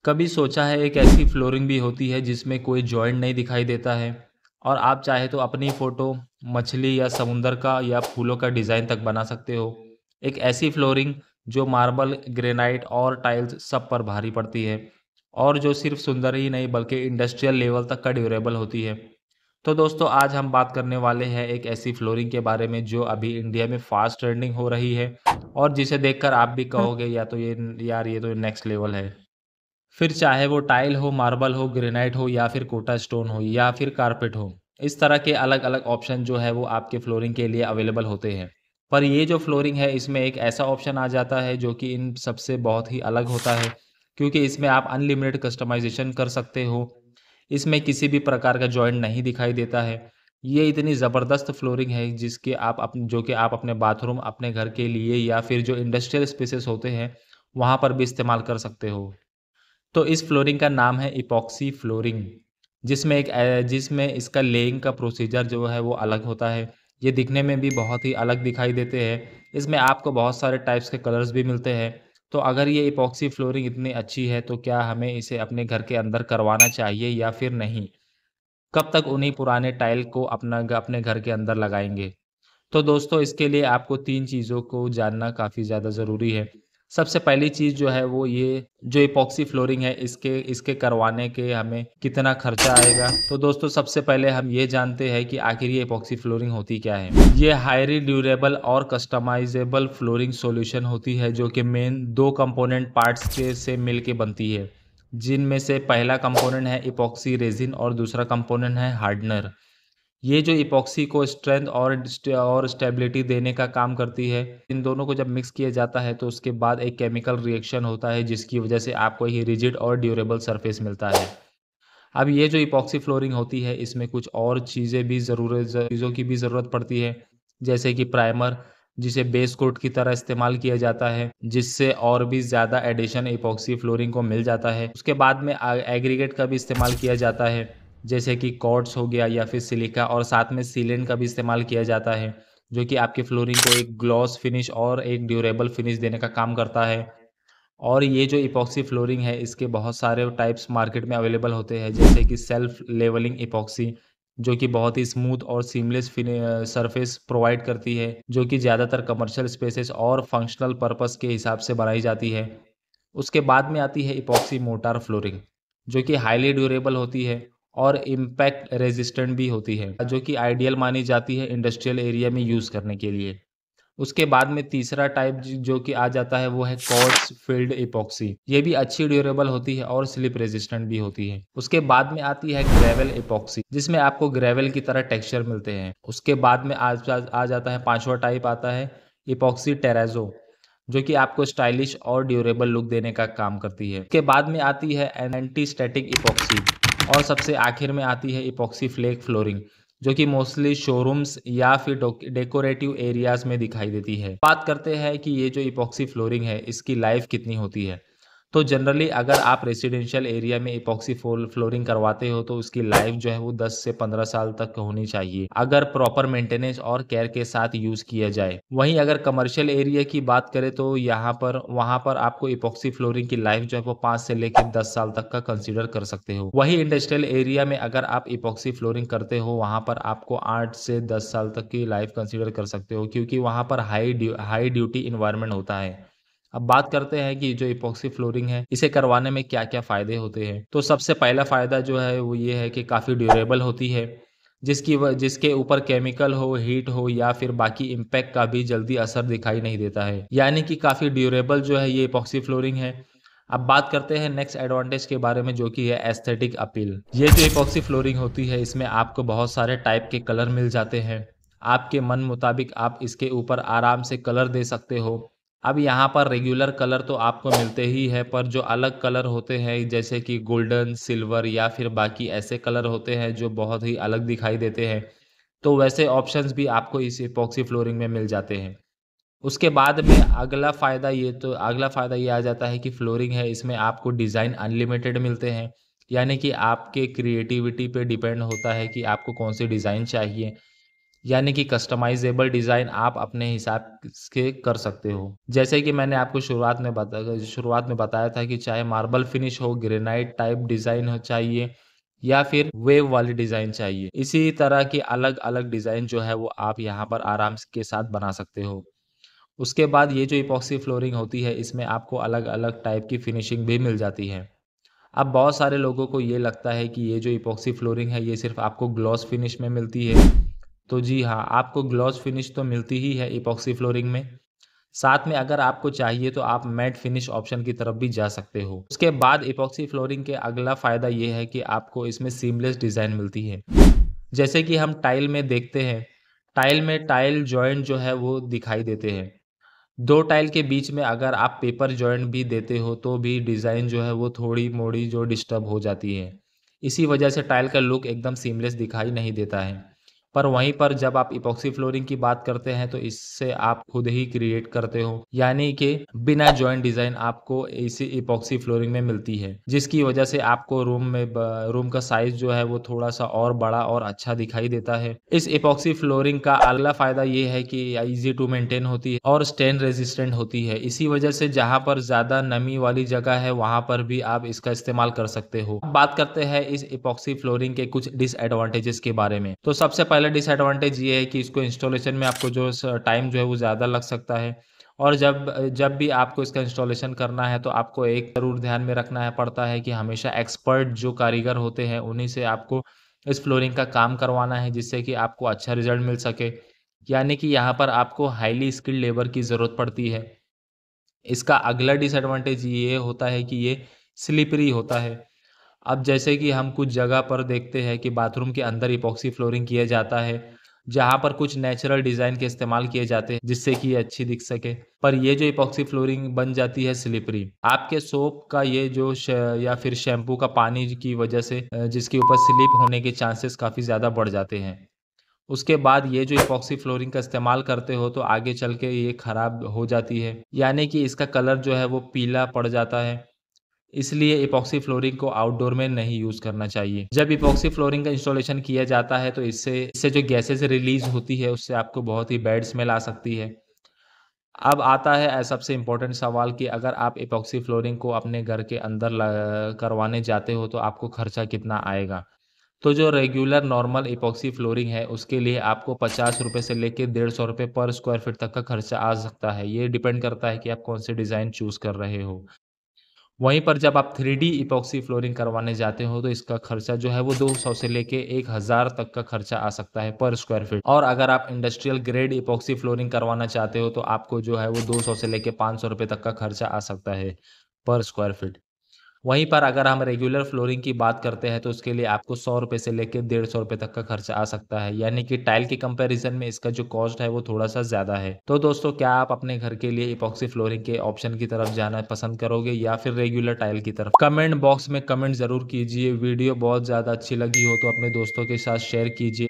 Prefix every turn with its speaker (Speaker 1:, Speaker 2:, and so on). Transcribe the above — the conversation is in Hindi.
Speaker 1: कभी सोचा है एक ऐसी फ्लोरिंग भी होती है जिसमें कोई जॉइंट नहीं दिखाई देता है और आप चाहे तो अपनी फ़ोटो मछली या समुंदर का या फूलों का डिज़ाइन तक बना सकते हो। एक ऐसी फ्लोरिंग जो मार्बल, ग्रेनाइट और टाइल्स सब पर भारी पड़ती है और जो सिर्फ सुंदर ही नहीं बल्कि इंडस्ट्रियल लेवल तक का ड्यूरेबल होती है। तो दोस्तों आज हम बात करने वाले हैं एक ऐसी फ्लोरिंग के बारे में जो अभी इंडिया में फ़ास्ट ट्रेंडिंग हो रही है और जिसे देखकर आप भी कहोगे या तो ये यार ये तो नेक्स्ट लेवल है। फिर चाहे वो टाइल हो, मार्बल हो, ग्रेनाइट हो या फिर कोटा स्टोन हो या फिर कारपेट हो, इस तरह के अलग-अलग ऑप्शन जो है वो आपके फ्लोरिंग के लिए अवेलेबल होते हैं। पर ये जो फ्लोरिंग है इसमें एक ऐसा ऑप्शन आ जाता है जो कि इन सबसे बहुत ही अलग होता है, क्योंकि इसमें आप अनलिमिटेड कस्टमाइज़ेशन कर सकते हो। इसमें किसी भी प्रकार का जॉइंट नहीं दिखाई देता है। ये इतनी ज़बरदस्त फ्लोरिंग है जिसके आप जो कि आप अपने बाथरूम, अपने घर के लिए या फिर जो इंडस्ट्रियल स्पेसेस होते हैं, वहाँ पर भी इस्तेमाल कर सकते हो। तो इस फ्लोरिंग का नाम है इपॉक्सी फ्लोरिंग, जिसमें इसका लेइंग का प्रोसीजर जो है वो अलग होता है। ये दिखने में भी बहुत ही अलग दिखाई देते हैं। इसमें आपको बहुत सारे टाइप्स के कलर्स भी मिलते हैं। तो अगर ये इपॉक्सी फ्लोरिंग इतनी अच्छी है तो क्या हमें इसे अपने घर के अंदर करवाना चाहिए या फिर नहीं? कब तक उन्हीं पुराने टाइल को अपने घर के अंदर लगाएँगे? तो दोस्तों इसके लिए आपको 3 चीज़ों को जानना काफ़ी ज़्यादा ज़रूरी है। सबसे पहली चीज़ जो है वो ये जो इपॉक्सी फ्लोरिंग है इसके इसके करवाने के हमें कितना खर्चा आएगा। तो दोस्तों सबसे पहले हम ये जानते हैं कि आखिर ये इपॉक्सी फ्लोरिंग होती क्या है। ये हाईली ड्यूरेबल और कस्टमाइजेबल फ्लोरिंग सॉल्यूशन होती है जो कि मेन 2 कंपोनेंट पार्ट्स के से मिल के बनती है। जिनमें से पहला कंपोनेंट है इपॉक्सी रेज़िन और दूसरा कंपोनेंट है हार्डनर। ये जो इपॉक्सी को स्ट्रेंथ और स्टेबिलिटी देने का काम करती है। इन दोनों को जब मिक्स किया जाता है तो उसके बाद एक केमिकल रिएक्शन होता है जिसकी वजह से आपको ये रिजिड और ड्यूरेबल सरफेस मिलता है। अब ये जो इपॉक्सी फ्लोरिंग होती है इसमें कुछ और चीज़ों की भी ज़रूरत पड़ती है, जैसे कि प्राइमर जिसे बेस कोट की तरह इस्तेमाल किया जाता है, जिससे और भी ज़्यादा एडिशन इपॉक्सी फ्लोरिंग को मिल जाता है। उसके बाद में एग्रीगेट का भी इस्तेमाल किया जाता है, जैसे कि क्वार्ट्ज हो गया या फिर सिलिका और साथ में सीलेंट का भी इस्तेमाल किया जाता है, जो कि आपकी फ्लोरिंग को एक ग्लॉस फिनिश और एक ड्यूरेबल फिनिश देने का काम करता है। और ये जो इपॉक्सी फ्लोरिंग है इसके बहुत सारे टाइप्स मार्केट में अवेलेबल होते हैं, जैसे कि सेल्फ लेवलिंग इपॉक्सी जो कि बहुत ही स्मूथ और सीमलेस सरफेस प्रोवाइड करती है, जो कि ज़्यादातर कमर्शियल स्पेसेस और फंक्शनल पर्पस के हिसाब से बनाई जाती है। उसके बाद में आती है इपॉक्सी मोर्टार फ्लोरिंग, जो कि हाईली ड्यूरेबल होती है और इम्पैक्ट रेजिस्टेंट भी होती है, जो कि आइडियल मानी जाती है इंडस्ट्रियल एरिया में यूज़ करने के लिए। उसके बाद में तीसरा टाइप जो कि आ जाता है वो है क्वार्ट्ज फील्ड इपॉक्सी। ये भी अच्छी ड्यूरेबल होती है और स्लिप रेजिस्टेंट भी होती है। उसके बाद में आती है ग्रेवल इपॉक्सी, जिसमें आपको ग्रेवल की तरह टेक्सचर मिलते हैं। उसके बाद में आ जाता है पांचवा टाइप आता है इपॉक्सी टेराजो, जो कि आपको स्टाइलिश और ड्यूरेबल लुक देने का काम करती है। उसके बाद में आती है एंटी स्टैटिक इपॉक्सी और सबसे आखिर में आती है इपॉक्सी फ्लेक फ्लोरिंग, जो कि मोस्टली शोरूम्स या फिर डेकोरेटिव एरियाज में दिखाई देती है। बात करते हैं कि ये जो इपॉक्सी फ्लोरिंग है इसकी लाइफ कितनी होती है। तो जनरली अगर आप रेसिडेंशियल एरिया में इपॉक्सी फ्लोरिंग करवाते हो तो उसकी लाइफ जो है वो 10 से 15 साल तक होनी चाहिए, अगर प्रॉपर मेंटेनेंस और केयर के साथ यूज किया जाए। वहीं अगर कमर्शियल एरिया की बात करें तो वहां पर आपको इपॉक्सी फ्लोरिंग की लाइफ जो है वो 5 से लेकर 10 साल तक का कंसीडर कर सकते हो। वहीं इंडस्ट्रियल एरिया में अगर आप इपॉक्सी फ्लोरिंग करते हो वहां पर आपको 8 से 10 साल तक की लाइफ कंसीडर कर सकते हो, क्योंकि वहां पर हाई ड्यूटी इन्वायरमेंट होता है। अब बात करते हैं कि जो इपॉक्सी फ्लोरिंग है इसे करवाने में क्या-क्या फ़ायदे होते हैं। तो सबसे पहला फ़ायदा जो है वो ये है कि काफ़ी ड्यूरेबल होती है, जिसके ऊपर केमिकल हो, हीट हो या फिर बाकी इम्पैक्ट का भी जल्दी असर दिखाई नहीं देता है। यानी कि काफ़ी ड्यूरेबल जो है ये इपॉक्सी फ्लोरिंग है। अब बात करते हैं नेक्स्ट एडवांटेज के बारे में, जो कि है एस्थेटिक अपील। ये जो इपॉक्सी फ्लोरिंग होती है इसमें आपको बहुत सारे टाइप के कलर मिल जाते हैं। आपके मन मुताबिक आप इसके ऊपर आराम से कलर दे सकते हो। अब यहाँ पर रेगुलर कलर तो आपको मिलते ही है, पर जो अलग कलर होते हैं जैसे कि गोल्डन, सिल्वर या फिर बाकी ऐसे कलर होते हैं जो बहुत ही अलग दिखाई देते हैं, तो वैसे ऑप्शंस भी आपको इस इपॉक्सी फ्लोरिंग में मिल जाते हैं। उसके बाद में अगला फ़ायदा ये आ जाता है कि फ्लोरिंग है इसमें आपको डिज़ाइन अनलिमिटेड मिलते हैं। यानी कि आपके क्रिएटिविटी पे डिपेंड होता है कि आपको कौन-सी डिज़ाइन चाहिए। यानी कि कस्टमाइजेबल डिज़ाइन आप अपने हिसाब के कर सकते हो। जैसे कि मैंने आपको शुरुआत में बताया था कि चाहे मार्बल फिनिश हो, ग्रेनाइट टाइप डिज़ाइन हो चाहिए या फिर वेव वाली डिज़ाइन चाहिए। इसी तरह की अलग-अलग डिज़ाइन जो है वो आप यहाँ पर आराम के साथ बना सकते हो। उसके बाद ये जो इपॉक्सी फ्लोरिंग होती है, इसमें आपको अलग-अलग टाइप की फिनिशिंग भी मिल जाती है। अब बहुत सारे लोगों को ये लगता है कि ये जो इपॉक्सी फ्लोरिंग है, ये सिर्फ़ आपको ग्लॉस फिनिश में मिलती है। तो जी हाँ, आपको ग्लॉस फिनिश तो मिलती ही है इपॉक्सी फ्लोरिंग में। साथ में अगर आपको चाहिए तो आप मैट फिनिश ऑप्शन की तरफ भी जा सकते हो। उसके बाद इपॉक्सी फ्लोरिंग के अगला फ़ायदा ये है कि आपको इसमें सीमलेस डिज़ाइन मिलती है। जैसे कि हम टाइल में देखते हैं, टाइल में टाइल जॉइंट जो है वो दिखाई देते हैं। 2 टाइल के बीच में अगर आप पेपर जॉइंट भी देते हो तो भी डिज़ाइन जो है वो थोड़ी-मोड़ी जो डिस्टर्ब हो जाती है। इसी वजह से टाइल का लुक एकदम सीमलेस दिखाई नहीं देता है। पर वहीं पर जब आप इपॉक्सी फ्लोरिंग की बात करते हैं तो इससे आप खुद ही क्रिएट करते हो। यानी कि बिना जॉइंट डिज़ाइन आपको इसी इपॉक्सी फ्लोरिंग में मिलती है। जिसकी वजह से आपको रूम का साइज़ जो है वो थोड़ा-सा और बड़ा और अच्छा दिखाई देता है। इस इपॉक्सी फ्लोरिंग का अगला फ़ायदा ये है कि ईज़ी टू मेंटेन होती है और स्टेन रेजिस्टेंट होती है। इसी वजह से जहाँ पर ज़्यादा नमी वाली जगह है वहाँ पर भी आप इसका इस्तेमाल कर सकते हो। अब बात करते हैं इस इपॉक्सी फ्लोरिंग के कुछ डिसएडवांटेजेस के बारे में। तो सबसे पहला डिसएडवांटेज ये है कि इसको इंस्टॉलेशन में आपको जो टाइम जो है वो ज़्यादा लग सकता है और जब जब भी आपको इसका इंस्टॉलेशन करना है तो आपको एक ज़रूर ध्यान में रखना है पड़ता है कि हमेशा एक्सपर्ट जो कारीगर होते हैं उन्हीं से आपको इस फ्लोरिंग का काम करवाना है जिससे कि आपको अच्छा रिज़ल्ट मिल सके। यानी कि यहाँ पर आपको हाइली स्किल्ड लेबर की ज़रूरत पड़ती है। इसका अगला डिसएडवांटेज ये होता है कि ये स्लिपरी होता है। अब जैसे कि हम कुछ जगह पर देखते हैं कि बाथरूम के अंदर इपॉक्सी फ्लोरिंग किया जाता है, जहाँ पर कुछ नेचुरल डिज़ाइन के इस्तेमाल किए जाते हैं, जिससे कि ये अच्छी दिख सके। पर ये जो इपॉक्सी फ्लोरिंग बन जाती है स्लिपरी, आपके सोप का ये जो श या फिर शैम्पू का पानी की वजह से जिसके ऊपर स्लिप होने के चांसेस काफ़ी ज़्यादा बढ़ जाते हैं। उसके बाद ये जो इपॉक्सी फ्लोरिंग का इस्तेमाल करते हो तो आगे चल के ये खराब हो जाती है, यानी कि इसका कलर जो है वो पीला पड़ जाता है। इसलिए इपॉक्सी फ्लोरिंग को आउटडोर में नहीं यूज़ करना चाहिए। जब इपॉक्सी फ्लोरिंग का इंस्टॉलेशन किया जाता है तो इससे जो गैसेज़ रिलीज़ होती है उससे आपको बहुत ही बैड स्मेल आ सकती है। अब आता है सबसे इम्पोर्टेंट सवाल कि अगर आप इपॉक्सी फ्लोरिंग को अपने घर के अंदर करवाने जाते हो तो आपको खर्चा कितना आएगा? तो जो रेगुलर नॉर्मल इपॉक्सी फ्लोरिंग है उसके लिए आपको ₹50 से लेके ₹150 पर स्क्वायर फीट तक का खर्चा आ सकता है। ये डिपेंड करता है कि आप कौन से डिज़ाइन चूज़ कर रहे हो। वहीं पर जब आप 3D इपॉक्सी फ्लोरिंग करवाने जाते हो तो इसका खर्चा जो है वो 200 से लेके 1000 तक का खर्चा आ सकता है पर स्क्वायर फीट और अगर आप इंडस्ट्रियल ग्रेड इपॉक्सी फ्लोरिंग करवाना चाहते हो तो आपको जो है वो 200 से लेके ₹500 तक का खर्चा आ सकता है पर स्क्वायर फीट। वहीं पर अगर हम रेगुलर फ्लोरिंग की बात करते हैं तो उसके लिए आपको ₹100 से लेके ₹150 तक का खर्चा आ सकता है। यानी कि टाइल के कंपैरिज़न में इसका जो कॉस्ट है वो थोड़ा-सा ज़्यादा है। तो दोस्तों क्या आप अपने घर के लिए इपॉक्सी फ्लोरिंग के ऑप्शन की तरफ जाना पसंद करोगे या फिर रेगुलर टाइल की तरफ? कमेंट बॉक्स में कमेंट ज़रूर कीजिए। वीडियो बहुत ज़्यादा अच्छी लगी हो तो अपने दोस्तों के साथ शेयर कीजिए।